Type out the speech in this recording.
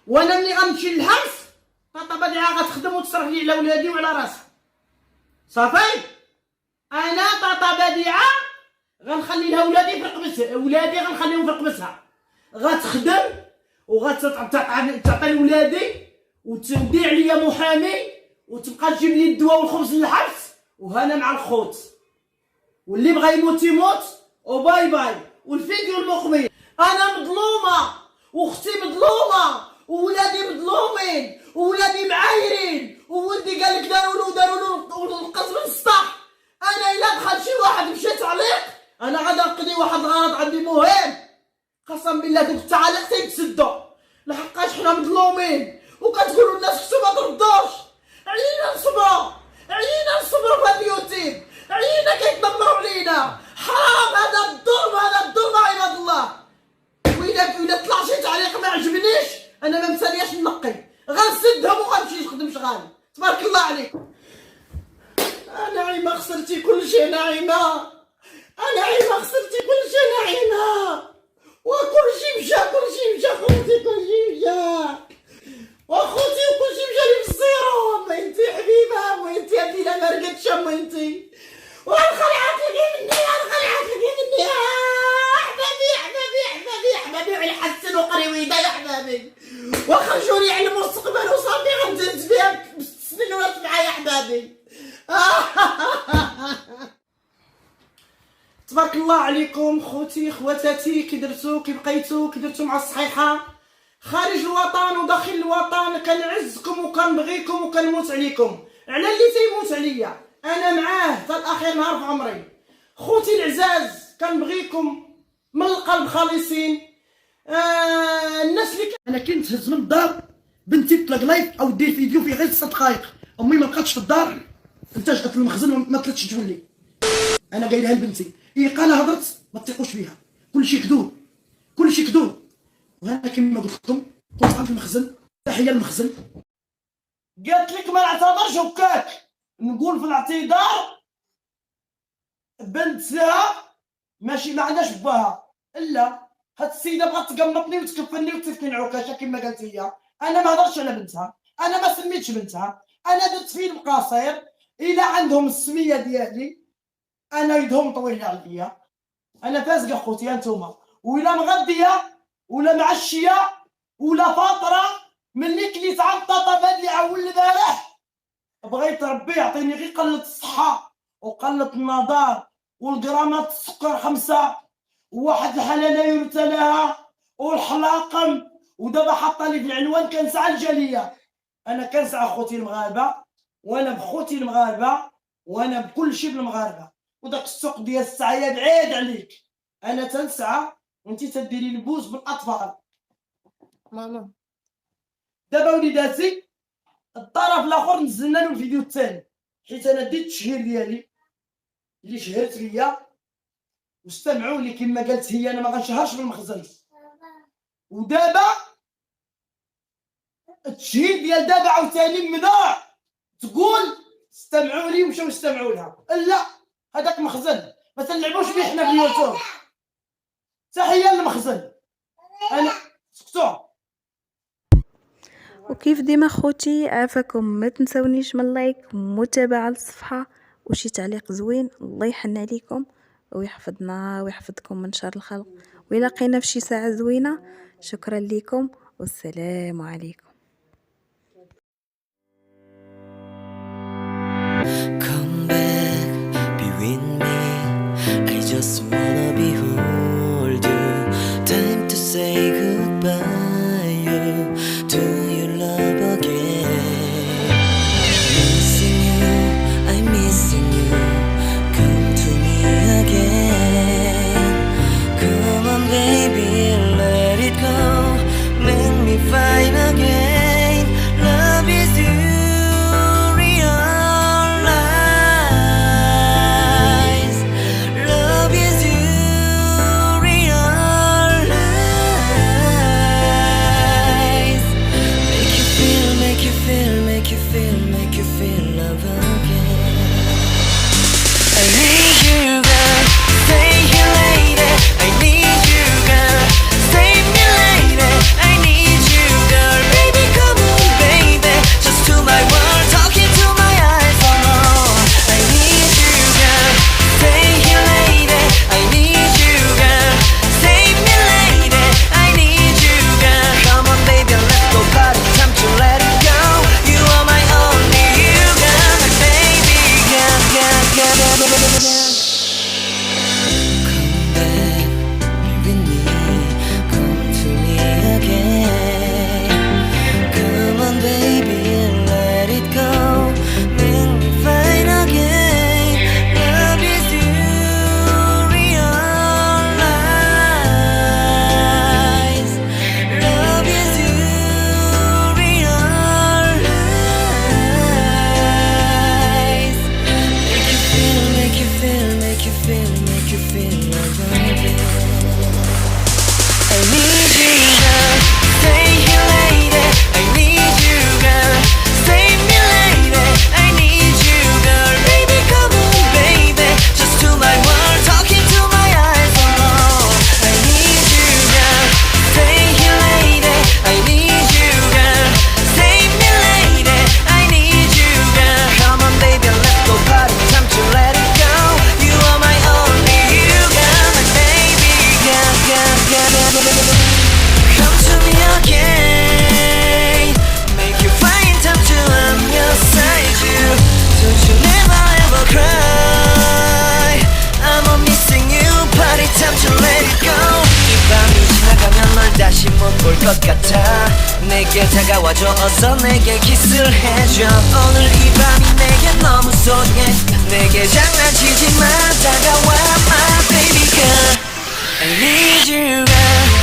وانا ملي غنمشي للحبس طاطا بديعه غتخدم وتصرف لي على ولادي وعلى راسها. صافي انا طاطا بديعه غنخلي لها ولادي في رقبتها، ولادي غنخليهم في رقبتها، غتخدم وغتعطي ولادي وتودي عليا محامي وتبقى تجيب لي الدواء والخبز للحبس وهنا مع الخوت، واللي بغا يموت يموت وباي باي. والفيديو المقبل انا مظلومه واختي مظلومه وولادي مظلومين وولادي معايرين وولدي قال لك داروا له القسم السطح. انا الا دخل شي واحد مشى تعليق انا غادي نقضي واحد الغرض عندي مهم. قسم بالله دوك التعاليق تيتسدوا لحقاش حنا مظلومين وكتقولوا الناس خصو ما تردوش. علينا نصبروا في هاد اليوتيوب، علينا كيتنمروا علينا. حرام هذا الظلم عباد الله. وإلا طلع شي تعليق ما عجبنيش انا ما مسالياش نقي، غنسدهم وغنمشي نخدم شغالي. تبارك الله عليكم. نعيمه خسرتي كل شيء، نعيمه خسرتي كل شيء، نعيمه وكل شيء مشى خوتي، كل شيء مشى واخوتي وكل شيء مشى لي في الزيرو. ما انتي حبيبه وانتي هادي لا ما رقدتش ما انتي والخلعات لقي مني احبابي ويحسن وقريويده يا احبابي وخرجوني على المستقبل وصافي غندز بها بالسنين ولا سبعه يا احبابي. تبارك الله عليكم خوتي خواتاتي، كي درتو كي بقيتو كي درتو مع الصحيحه خارج الوطن وداخل الوطن. كنعزكم وكنبغيكم وكنموت عليكم على اللي تيموت عليا انا معاه حتى الاخر نهار في عمري. خوتي العزاز كنبغيكم من القلب خالصين. الناس اللي انا كنت تهز من الدار بنتي تطلق لايف او دير فيديو فيه غير 6 دقائق، امي ما بقاتش في الدار انتجت في المخزن ما طلعتش تولي. انا قايلها لبنتي هي قالها هضرت ما تثقوش فيها، كلشي كذوب. وانا كما قلت لكم قلت في المخزن، تحيه للمخزن. قالت لك ما نعتذرش هكاك، نقول في الاعتذار بنتها ماشي ما عندهاش باها، الا هاد السيده بغات تقمطني وتكفلني وتسكن عكاشه كما قالت هي. انا ما هضرتش على بنتها، انا ما سميتش بنتها، انا درت فيلم قصير. الى عندهم السميه ديالي انا يدهم طويله عليا، انا فاسقه خوتي هانتوما. ولا مغديه ولا معشيه ولا فاطره ملي كليت عند طاطا بديعه والبارح بغيت ربي يعطيني غير قله الصحه وقله النظر والجرامات السكر 5 وواحد الحلاله يرتلاها والحلاقم. ودابا حاطه لي في العنوان كنسعى الجاليه. انا كنسعى خوتي المغاربه وانا بخوتي المغاربه وانا بكل شيء بالمغاربه. وداك السوق ديال السعيه بعيد عليك، انا تنسعى وانتي تديري البوز بالاطفال. ماما دابا وليداتي الطرف الاخر نزلنا له الفيديو الثاني حيت انا ديت التشهير ديالي اللي شهرت بيا واستمعوا لي كما قالت هي انا ما غنشهرش بالمخزن. ودابا التشهير ديال دابا عاوتاني ممنوع تقول استمعوا لي ومشاو استمعوا لها، لا هذاك مخزن ما تلعبوش به حنا في اليوتيوب. تحيه للمخزن. انا سكتوا. وكيف ديما خوتي عافاكم ما تنسونيش من لايك ومتابعه للصفحه وشي تعليق زوين. الله يحن عليكم ويحفظنا ويحفظكم من شر الخلق، وإلا لقينا في شي ساعه زوينه. شكرا لكم والسلام عليكم. Come back, be with me. I just wanna behold you. Time to say goodbye to your love again. Missing you, I'm missing you. Come to me again. Come on, baby, let it go. Make me fine again. Love is you. Realize 내게 다가와줘 어서 내게 키스를 해줘 오늘 이 밤이 내게 너무 소중해 내게 장난치지 마 다가와 my baby girl I need you girl